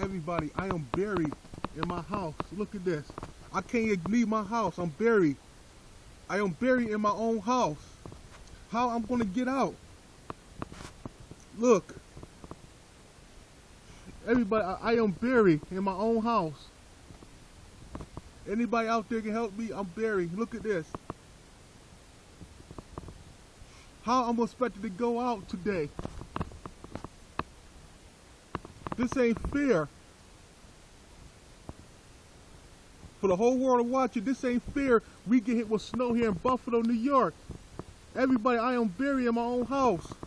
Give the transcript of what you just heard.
Everybody, I am buried in my house. Look at this. I can't leave my house. I'm buried. I am buried in my own house. How I'm gonna get out? Look. Everybody, I am buried in my own house. Anybody out there can help me? I'm buried. Look at this. How I'm expected to go out today? This ain't fair. For the whole world to watch it, this ain't fair. We get hit with snow here in Buffalo, New York. Everybody, I am buried in my own house.